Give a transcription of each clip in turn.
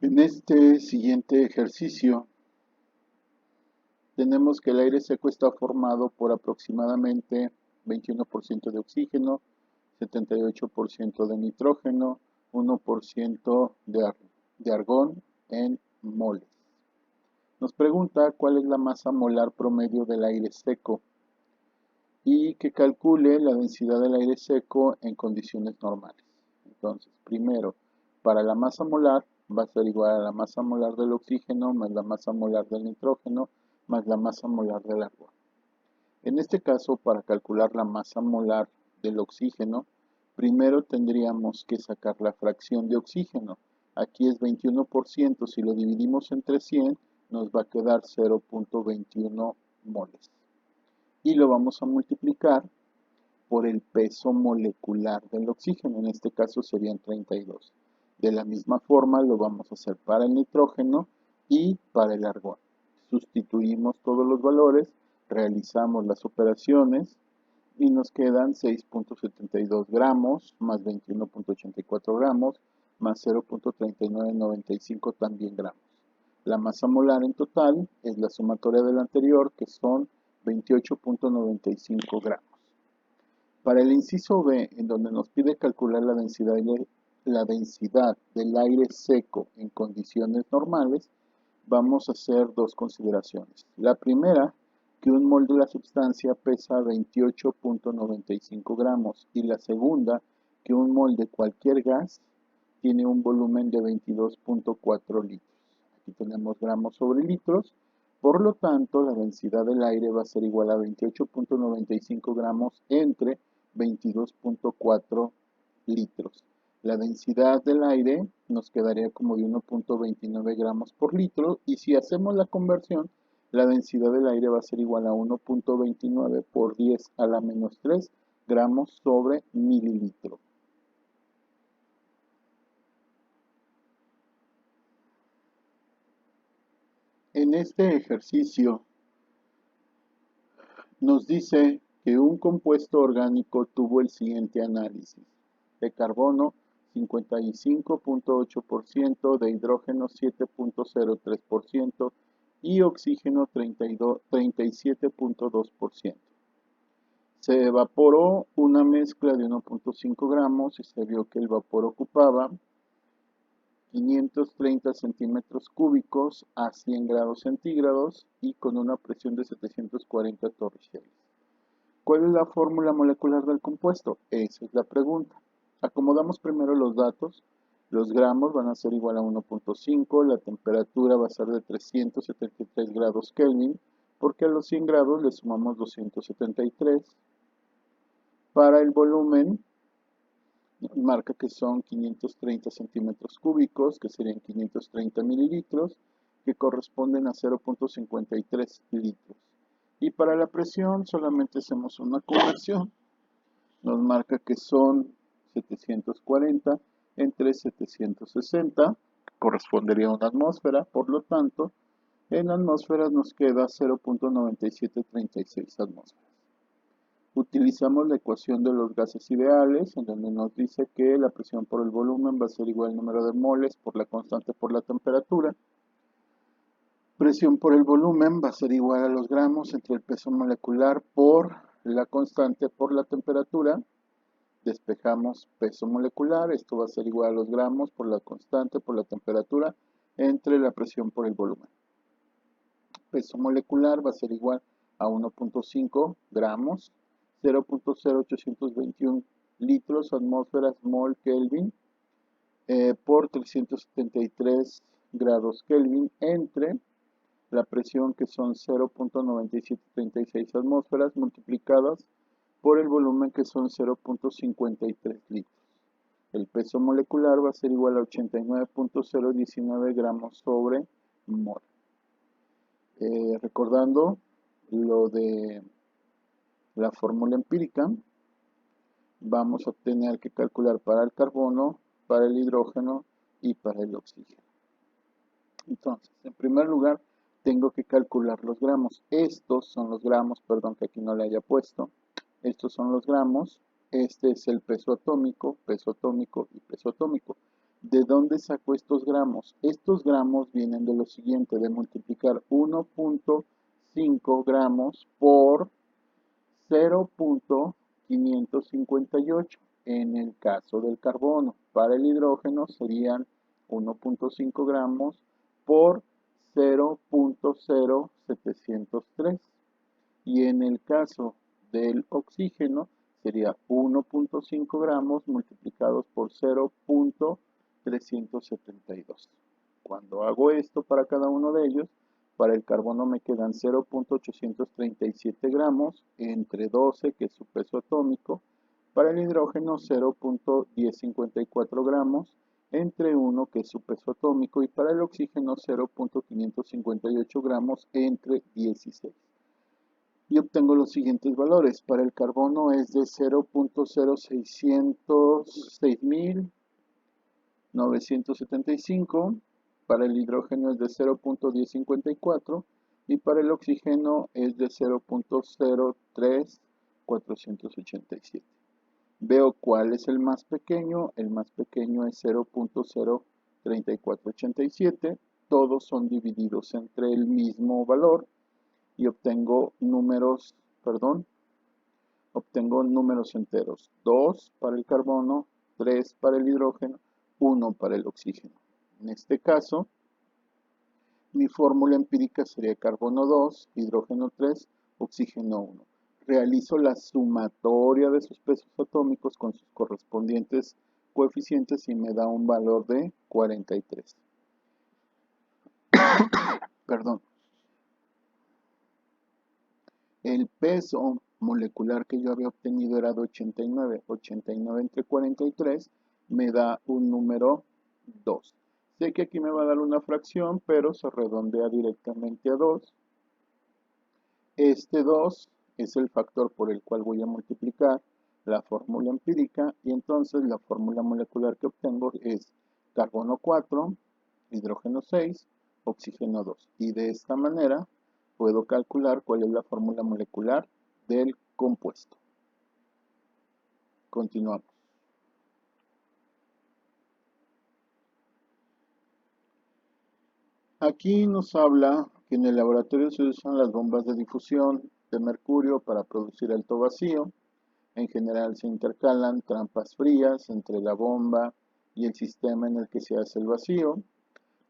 En este siguiente ejercicio tenemos que el aire seco está formado por aproximadamente 21% de oxígeno, 78% de nitrógeno, 1% de argón en moles. Nos pregunta cuál es la masa molar promedio del aire seco y que calcule la densidad del aire seco en condiciones normales. Entonces, primero, para la masa molar va a ser igual a la masa molar del oxígeno más la masa molar del nitrógeno más la masa molar del argón. En este caso, para calcular la masa molar del oxígeno, primero tendríamos que sacar la fracción de oxígeno. Aquí es 21%, si lo dividimos entre 100, nos va a quedar 0.21 moles. Y lo vamos a multiplicar por el peso molecular del oxígeno, en este caso serían 32. De la misma forma lo vamos a hacer para el nitrógeno y para el argón. Sustituimos todos los valores, realizamos las operaciones y nos quedan 6.72 gramos más 21.84 gramos más 0.3995 también gramos. La masa molar en total es la sumatoria del anterior, que son 28.95 gramos. Para el inciso B, en donde nos pide calcular la densidad del aire seco en condiciones normales, vamos a hacer dos consideraciones. La primera, que un mol de la sustancia pesa 28.95 gramos, y la segunda, que un mol de cualquier gas tiene un volumen de 22.4 litros. Aquí tenemos gramos sobre litros. Por lo tanto, la densidad del aire va a ser igual a 28.95 gramos entre 22.4 litros. La densidad del aire nos quedaría como de 1.29 gramos por litro, y si hacemos la conversión, la densidad del aire va a ser igual a 1.29 por 10 a la menos 3 gramos sobre mililitro. En este ejercicio nos dice que un compuesto orgánico tuvo el siguiente análisis: de carbono 55.8%, de hidrógeno 7.03% y oxígeno 37.2%. Se evaporó una mezcla de 1.5 gramos y se vio que el vapor ocupaba 530 centímetros cúbicos a 100 grados centígrados y con una presión de 740 torriciales. ¿Cuál es la fórmula molecular del compuesto? Esa es la pregunta. Acomodamos primero los datos. Los gramos van a ser igual a 1.5, la temperatura va a ser de 373 grados Kelvin, porque a los 100 grados le sumamos 273. Para el volumen, marca que son 530 centímetros cúbicos, que serían 530 mililitros, que corresponden a 0.53 litros. Y para la presión solamente hacemos una conversión. Nos marca que son 740 entre 760, correspondería a una atmósfera, por lo tanto, en atmósferas nos queda 0.9736 atmósferas. Utilizamos la ecuación de los gases ideales, en donde nos dice que la presión por el volumen va a ser igual al número de moles por la constante por la temperatura. Presión por el volumen va a ser igual a los gramos entre el peso molecular por la constante por la temperatura. Despejamos peso molecular, esto va a ser igual a los gramos por la constante por la temperatura entre la presión por el volumen. Peso molecular va a ser igual a 1.5 gramos, 0.0821 litros, atmósferas, mol, Kelvin, por 373 grados Kelvin entre la presión, que son 0.9736 atmósferas, multiplicadas por el volumen, que son 0.53 litros. El peso molecular va a ser igual a 89.019 gramos sobre mol. Recordando lo de la fórmula empírica, vamos a tener que calcular para el carbono, para el hidrógeno y para el oxígeno. Entonces, en primer lugar, tengo que calcular los gramos. Estos son los gramos, perdón que aquí no le haya puesto. Estos son los gramos. Este es el peso atómico y peso atómico. ¿De dónde saco estos gramos? Estos gramos vienen de lo siguiente, de multiplicar 1.5 gramos por 0.558 en el caso del carbono. Para el hidrógeno serían 1.5 gramos por 0.0703 y en el caso del oxígeno sería 1.5 gramos multiplicados por 0.372. Cuando hago esto para cada uno de ellos, para el carbono me quedan 0.837 gramos entre 12, que es su peso atómico. Para el hidrógeno 0.1054 gramos entre 1, que es su peso atómico. Y para el oxígeno 0.558 gramos entre 16. Y obtengo los siguientes valores. Para el carbono es de 0.060975, para el hidrógeno es de 0.1054 y para el oxígeno es de 0.03487. Veo cuál es el más pequeño es 0.03487, todos son divididos entre el mismo valor y obtengo números enteros, 2 para el carbono, 3 para el hidrógeno, 1 para el oxígeno. En este caso, mi fórmula empírica sería carbono 2, hidrógeno 3, oxígeno 1. Realizo la sumatoria de sus pesos atómicos con sus correspondientes coeficientes y me da un valor de 43. Perdón. El peso molecular que yo había obtenido era de 89. 89 entre 43 me da un número 2. Sé que aquí me va a dar una fracción, pero se redondea directamente a 2. Este 2 es el factor por el cual voy a multiplicar la fórmula empírica y entonces la fórmula molecular que obtengo es carbono 4, hidrógeno 6, oxígeno 2. Y de esta manera puedo calcular cuál es la fórmula molecular del compuesto. Continuamos. Aquí nos habla que en el laboratorio se usan las bombas de difusión de mercurio para producir alto vacío. En general se intercalan trampas frías entre la bomba y el sistema en el que se hace el vacío.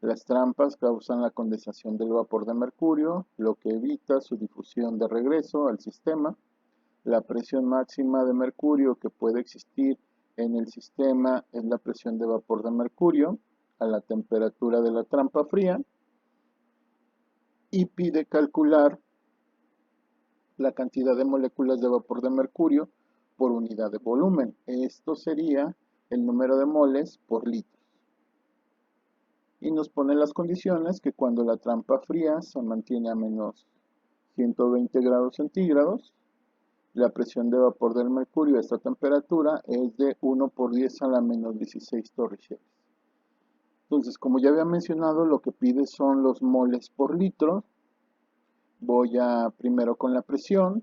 Las trampas causan la condensación del vapor de mercurio, lo que evita su difusión de regreso al sistema. La presión máxima de mercurio que puede existir en el sistema es la presión de vapor de mercurio a la temperatura de la trampa fría y pide calcular la cantidad de moléculas de vapor de mercurio por unidad de volumen. Esto sería el número de moles por litro. Y nos pone las condiciones que cuando la trampa fría se mantiene a menos 120 grados centígrados, la presión de vapor del mercurio a esta temperatura es de 1 por 10 a la menos 16 torricelli. Entonces, como ya había mencionado, lo que pide son los moles por litro. Voy a primero con la presión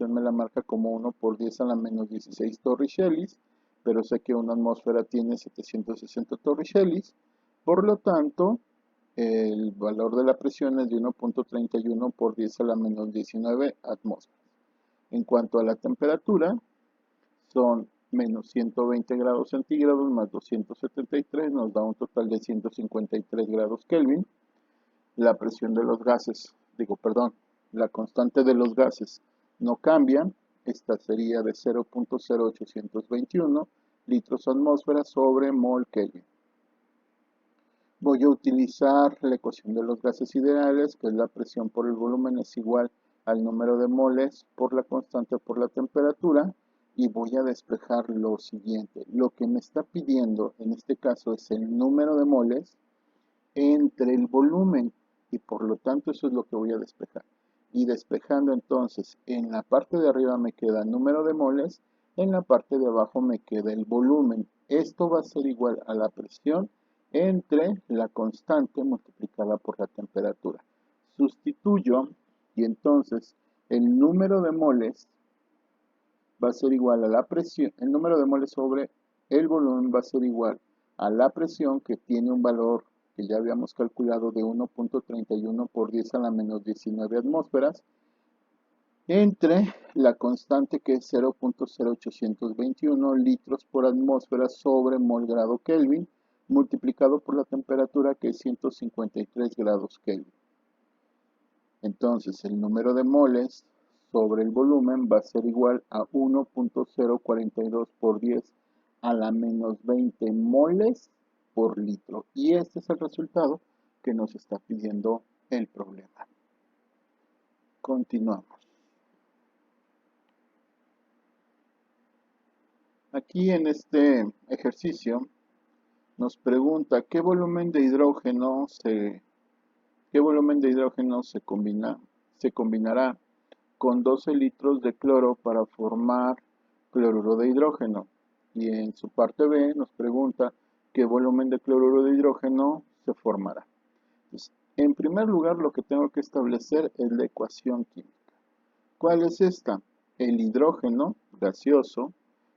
me la marca como 1 por 10 a la menos 16 torricellis, pero sé que una atmósfera tiene 760 torricellis. Por lo tanto, el valor de la presión es de 1.31 por 10 a la menos 19 atmósferas. En cuanto a la temperatura, son menos 120 grados centígrados más 273, nos da un total de 153 grados Kelvin. La presión de los gases, la constante de los gases no cambia. Esta sería de 0.0821 litros atmósfera sobre mol Kelvin. Voy a utilizar la ecuación de los gases ideales, que es la presión por el volumen es igual al número de moles por la constante por la temperatura, y voy a despejar lo siguiente. Lo que me está pidiendo en este caso es el número de moles entre el volumen, y por lo tanto eso es lo que voy a despejar. Y despejando entonces, en la parte de arriba me queda el número de moles, en la parte de abajo me queda el volumen. Esto va a ser igual a la presión entre la constante multiplicada por la temperatura. Sustituyo y entonces el número de moles va a ser igual a la presión, el número de moles sobre el volumen va a ser igual a la presión, que tiene un valor que ya habíamos calculado de 1.31 por 10 a la menos 19 atmósferas, entre la constante, que es 0.0821 litros por atmósfera sobre mol grado Kelvin, multiplicado por la temperatura, que es 153 grados Kelvin. Entonces, el número de moles sobre el volumen va a ser igual a 1.042 por 10 a la menos 20 moles por litro. Y este es el resultado que nos está pidiendo el problema. Continuamos. Aquí en este ejercicio nos pregunta qué volumen de hidrógeno se combinará con 12 litros de cloro para formar cloruro de hidrógeno. Y en su parte B nos pregunta qué volumen de cloruro de hidrógeno se formará. Entonces, en primer lugar, lo que tengo que establecer es la ecuación química. ¿Cuál es esta? El hidrógeno gaseoso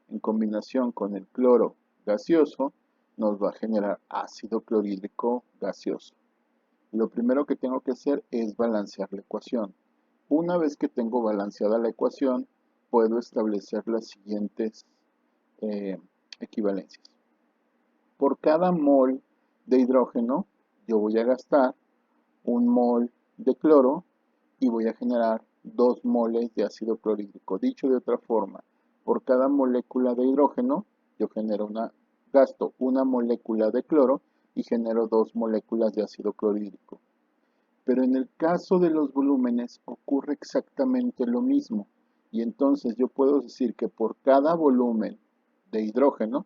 en combinación con el cloro gaseoso nos va a generar ácido clorhídrico gaseoso. Lo primero que tengo que hacer es balancear la ecuación. Una vez que tengo balanceada la ecuación, puedo establecer las siguientes equivalencias. Por cada mol de hidrógeno, yo voy a gastar un mol de cloro y voy a generar 2 moles de ácido clorhídrico. Dicho de otra forma, por cada molécula de hidrógeno, yo gasto una molécula de cloro y genero 2 moléculas de ácido clorhídrico. Pero en el caso de los volúmenes ocurre exactamente lo mismo. Y entonces yo puedo decir que por cada volumen de hidrógeno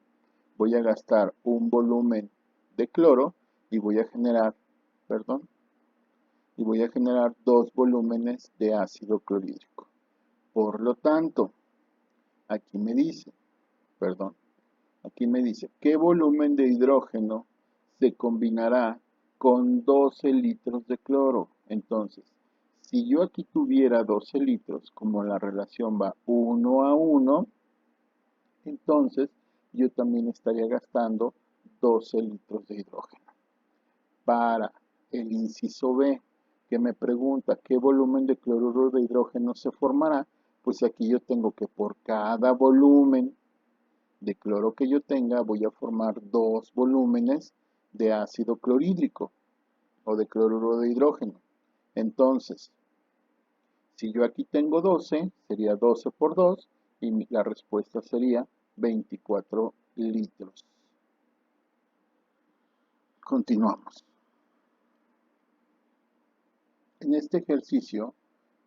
voy a gastar un volumen de cloro y voy a generar 2 volúmenes de ácido clorhídrico. Por lo tanto, aquí me dice, ¿qué volumen de hidrógeno se combinará con 12 litros de cloro? Entonces, si yo aquí tuviera 12 litros, como la relación va 1 a 1, entonces yo también estaría gastando 12 litros de hidrógeno. Para el inciso B, que me pregunta qué volumen de cloruro de hidrógeno se formará, pues aquí yo tengo que por cada volumen de cloro que yo tenga, voy a formar 2 volúmenes de ácido clorhídrico o de cloruro de hidrógeno. Entonces, si yo aquí tengo 12, sería 12 por 2 y la respuesta sería 24 litros. Continuamos. En este ejercicio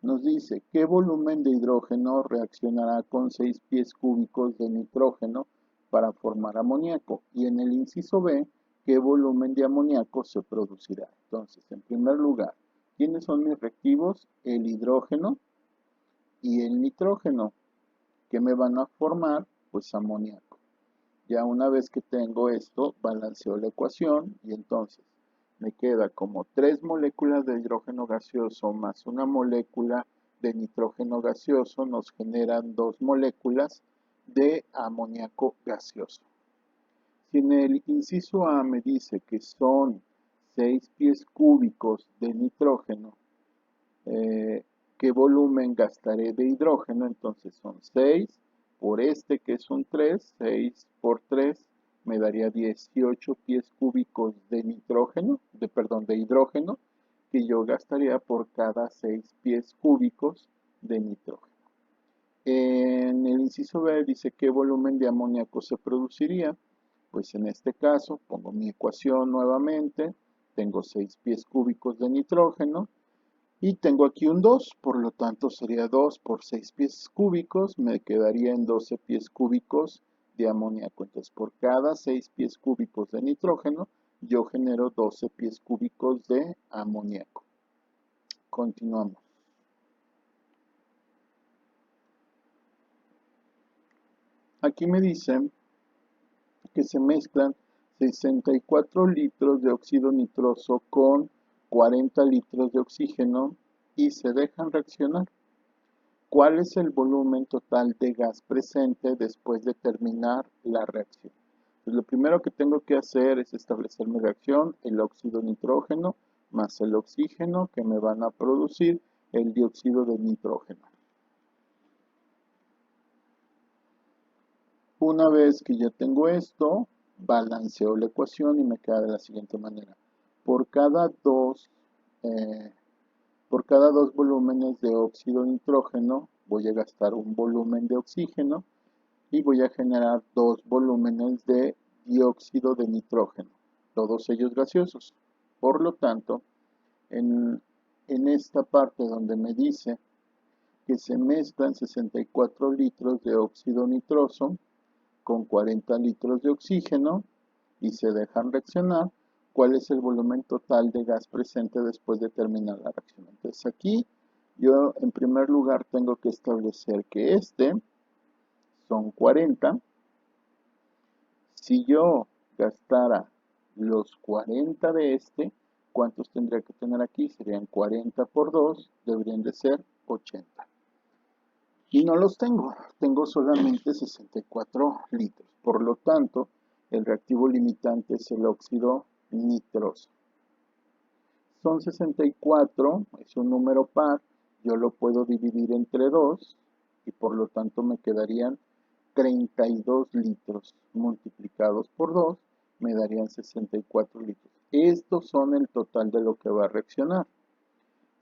nos dice qué volumen de hidrógeno reaccionará con 6 pies cúbicos de nitrógeno para formar amoníaco. Y en el inciso B, qué volumen de amoníaco se producirá. Entonces, en primer lugar, ¿quiénes son mis reactivos? El hidrógeno y el nitrógeno. ¿Qué me van a formar? Pues amoníaco. Ya una vez que tengo esto, balanceo la ecuación y entonces me queda como 3 moléculas de hidrógeno gaseoso más una molécula de nitrógeno gaseoso nos generan 2 moléculas de amoníaco gaseoso. Si en el inciso A me dice que son 6 pies cúbicos de nitrógeno, ¿qué volumen gastaré de hidrógeno? Entonces son 6 por este que es un 3, 6 por 3 me daría 18 pies cúbicos de de hidrógeno, que yo gastaría por cada 6 pies cúbicos de nitrógeno. En el inciso B dice qué volumen de amoníaco se produciría. Pues en este caso pongo mi ecuación nuevamente, tengo 6 pies cúbicos de nitrógeno y tengo aquí un 2, por lo tanto sería 2 por 6 pies cúbicos, me quedaría en 12 pies cúbicos de amoníaco. Entonces, por cada 6 pies cúbicos de nitrógeno, yo genero 12 pies cúbicos de amoníaco. Continuamos. Aquí me dicen que se mezclan 64 litros de óxido nitroso con 40 litros de oxígeno y se dejan reaccionar. ¿Cuál es el volumen total de gas presente después de terminar la reacción? Entonces lo primero que tengo que hacer es establecer mi reacción, el óxido nitrógeno más el oxígeno que me van a producir el dióxido de nitrógeno. Una vez que ya tengo esto, balanceo la ecuación y me queda de la siguiente manera. Por cada dos volúmenes de óxido nitrógeno voy a gastar un volumen de oxígeno y voy a generar dos volúmenes de dióxido de nitrógeno, todos ellos gaseosos. Por lo tanto, en esta parte donde me dice que se mezclan 64 litros de óxido nitroso con 40 litros de oxígeno y se dejan reaccionar, ¿cuál es el volumen total de gas presente después de terminar la reacción? Entonces aquí yo en primer lugar tengo que establecer que son 40. Si yo gastara los 40 de ¿cuántos tendría que tener aquí? Serían 40 por 2, deberían de ser 80. Y no los tengo solamente 64 litros. Por lo tanto, el reactivo limitante es el óxido nitroso. Son 64, es un número par, yo lo puedo dividir entre 2 y por lo tanto me quedarían 32 litros multiplicados por 2 me darían 64 litros. Estos son el total de lo que va a reaccionar.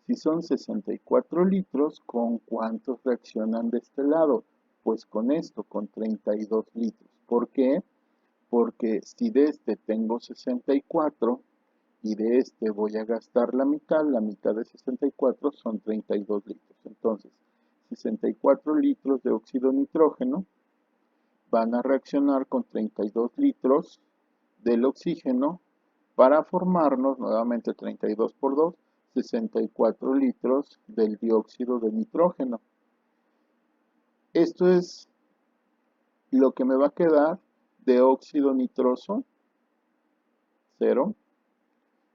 Si son 64 litros, ¿con cuántos reaccionan de este lado? Pues con esto, con 32 litros. ¿Por qué? Porque si de este tengo 64 y de este voy a gastar la mitad de 64 son 32 litros. Entonces, 64 litros de óxido nitrógeno van a reaccionar con 32 litros del oxígeno para formarnos nuevamente 32 por 2, 64 litros del dióxido de nitrógeno. Esto es lo que me va a quedar de óxido nitroso, 0,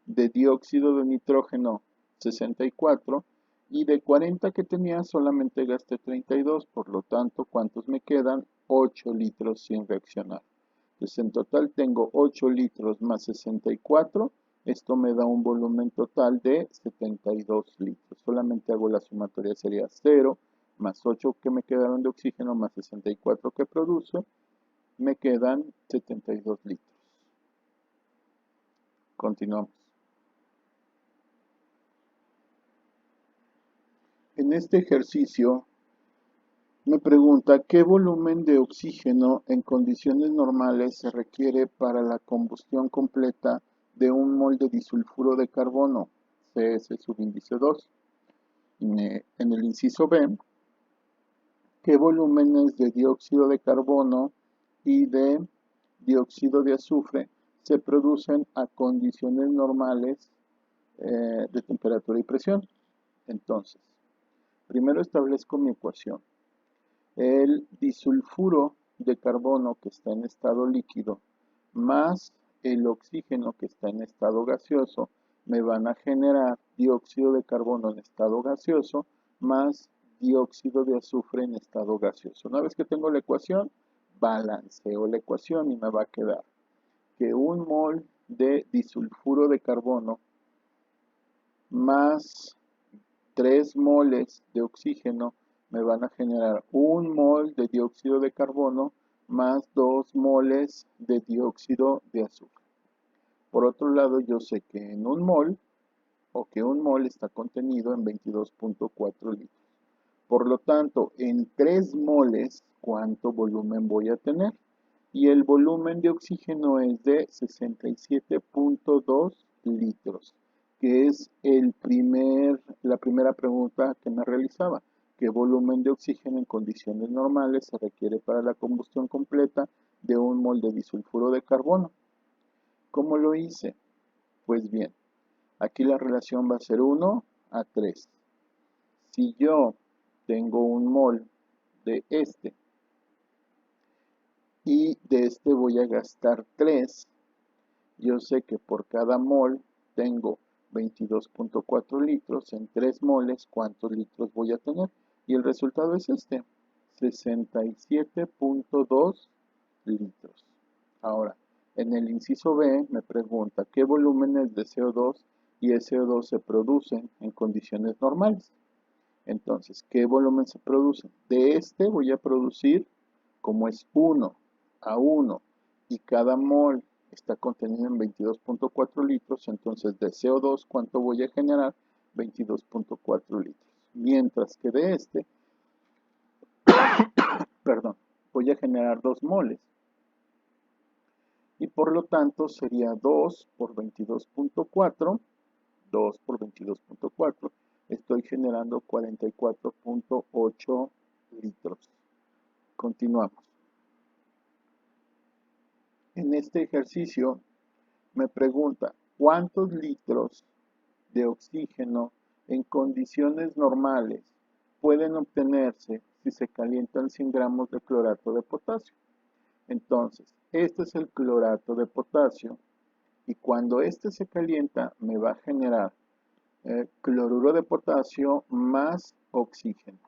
de dióxido de nitrógeno, 64, y de 40 que tenía solamente gasté 32, por lo tanto, ¿cuántos me quedan? 8 litros sin reaccionar. Entonces en total tengo 8 litros más 64, esto me da un volumen total de 72 litros. Solamente hago la sumatoria, sería 0 más 8 que me quedaron de oxígeno más 64 que produce, me quedan 72 litros. Continuamos. En este ejercicio me pregunta qué volumen de oxígeno en condiciones normales se requiere para la combustión completa de un mol de disulfuro de carbono, CS subíndice 2. En el inciso B, qué volúmenes de dióxido de carbono y de dióxido de azufre se producen a condiciones normales de temperatura y presión. Entonces, primero establezco mi ecuación. El disulfuro de carbono que está en estado líquido más el oxígeno que está en estado gaseoso me van a generar dióxido de carbono en estado gaseoso más dióxido de azufre en estado gaseoso. Una vez que tengo la ecuación, balanceo la ecuación y me va a quedar que un mol de disulfuro de carbono más 3 moles de oxígeno me van a generar 1 mol de dióxido de carbono más 2 moles de dióxido de azufre. Por otro lado, yo sé que en un mol está contenido en 22.4 litros. Por lo tanto, en 3 moles, ¿cuánto volumen voy a tener? Y el volumen de oxígeno es de 67.2 litros, que es la primera pregunta que me realizaba. ¿Qué volumen de oxígeno en condiciones normales se requiere para la combustión completa de un mol de disulfuro de carbono? ¿Cómo lo hice? Pues bien, aquí la relación va a ser 1 a 3. Si yo tengo un mol de y de este voy a gastar 3, yo sé que por cada mol tengo 22.4 litros, en 3 moles, ¿cuántos litros voy a tener? Y el resultado es 67.2 litros. Ahora, En el inciso B me pregunta qué volúmenes de CO2 y SO2 se producen en condiciones normales. Entonces, ¿qué volumen se produce? De este voy a producir, como es 1 a 1 y cada mol está contenido en 22.4 litros, entonces de CO2, ¿cuánto voy a generar? 22.4 litros. Mientras que de este, perdón, voy a generar 2 moles. Y por lo tanto sería 2 por 22.4, 2 por 22.4, estoy generando 44.8 litros. Continuamos. En este ejercicio me pregunta cuántos litros de oxígeno en condiciones normales pueden obtenerse si se calientan 100 gramos de clorato de potasio. Entonces, este es el clorato de potasio y cuando este se calienta me va a generar cloruro de potasio más oxígeno.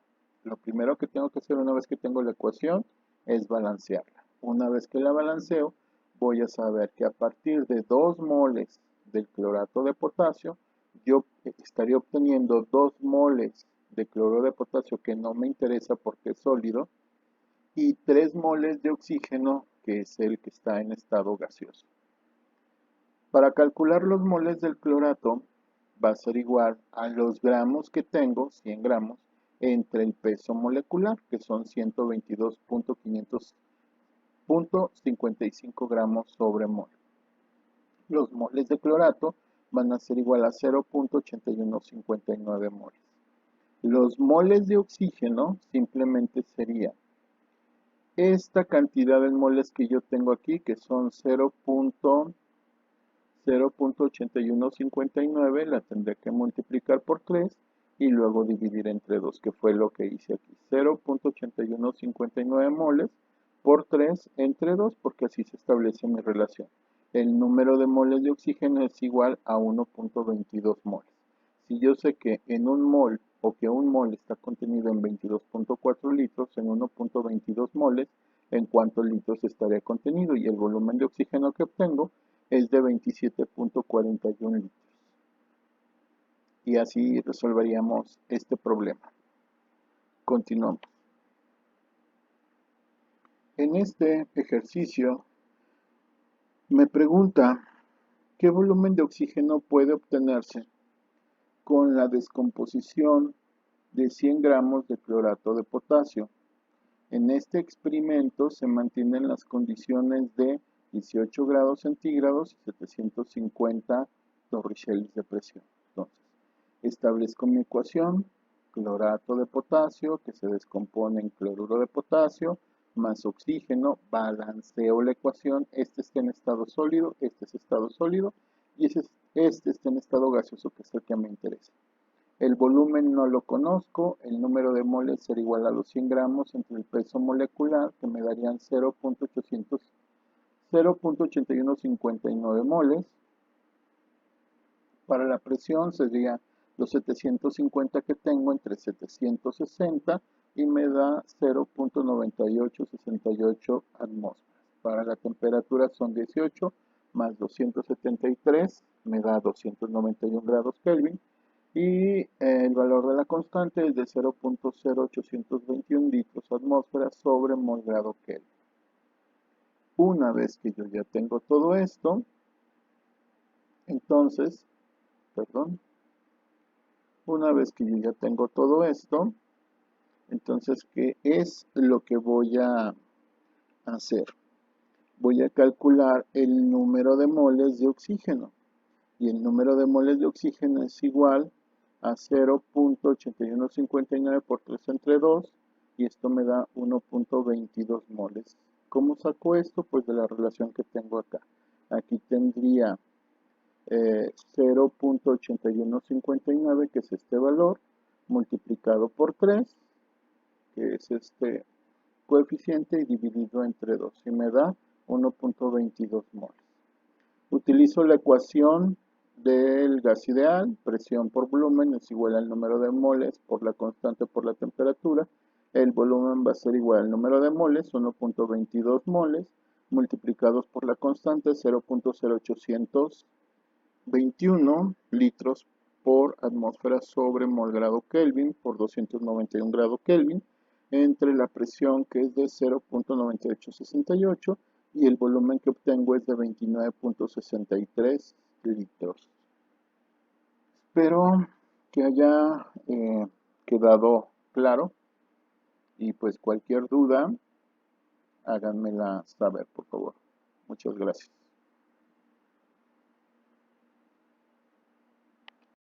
Lo primero que tengo que hacer una vez que tengo la ecuación es balancearla. Una vez que la balanceo, voy a saber que a partir de 2 moles del clorato de potasio, yo estaría obteniendo 2 moles de cloruro de potasio que no me interesa porque es sólido y 3 moles de oxígeno que es el que está en estado gaseoso. Para calcular los moles del clorato va a ser igual a los gramos que tengo, 100 gramos, entre el peso molecular, que son 122.55 gramos sobre mol. Los moles de clorato van a ser igual a 0.8159 moles. Los moles de oxígeno simplemente sería esta cantidad de moles que yo tengo aquí, que son 0.8159, la tendré que multiplicar por 3 y luego dividir entre 2, que fue lo que hice aquí. 0.8159 moles por 3 entre 2, porque así se establece mi relación. El número de moles de oxígeno es igual a 1.22 moles. Si yo sé que en un mol o que un mol está contenido en 22.4 litros, en 1.22 moles, en cuántos litros estaría contenido y el volumen de oxígeno que obtengo es de 27.41 litros. Y así resolveríamos este problema. Continuamos. En este ejercicio me pregunta qué volumen de oxígeno puede obtenerse con la descomposición de 100 gramos de clorato de potasio. En este experimento se mantienen las condiciones de 18 grados centígrados y 750 torricelli de presión. Entonces, establezco mi ecuación, clorato de potasio, que se descompone en cloruro de potasio, más oxígeno, balanceo la ecuación, este está en estado sólido, este es estado sólido, y este está en estado gaseoso, que es el que me interesa. El volumen no lo conozco, el número de moles será igual a los 100 gramos entre el peso molecular, que me darían 0.8159 moles. Para la presión sería los 750 que tengo entre 760 y me da 0.9868 atmósferas. Para la temperatura son 18 más 273, me da 291 grados Kelvin. Y el valor de la constante es de 0.0821 litros atmósfera sobre mol grado Kelvin. Una vez que yo ya tengo todo esto, entonces, una vez que yo ya tengo todo esto, entonces, ¿qué es lo que voy a hacer? Voy a calcular el número de moles de oxígeno. Y el número de moles de oxígeno es igual a 0.8159 por 3 entre 2 y esto me da 1.22 moles. ¿Cómo saco esto? Pues de la relación que tengo acá. Aquí tendría 0.8159, que es este valor, multiplicado por 3, que es este coeficiente, y dividido entre 2, y me da 1.22 moles. Utilizo la ecuación del gas ideal, presión por volumen es igual al número de moles por la constante por la temperatura. El volumen va a ser igual al número de moles, 1.22 moles, multiplicados por la constante 0.0821 litros por atmósfera sobre mol grado Kelvin por 291 grado Kelvin, entre la presión que es de 0.9868 y el volumen que obtengo es de 29.63 litros. Espero que haya quedado claro y pues cualquier duda háganmela saber, por favor. Muchas gracias.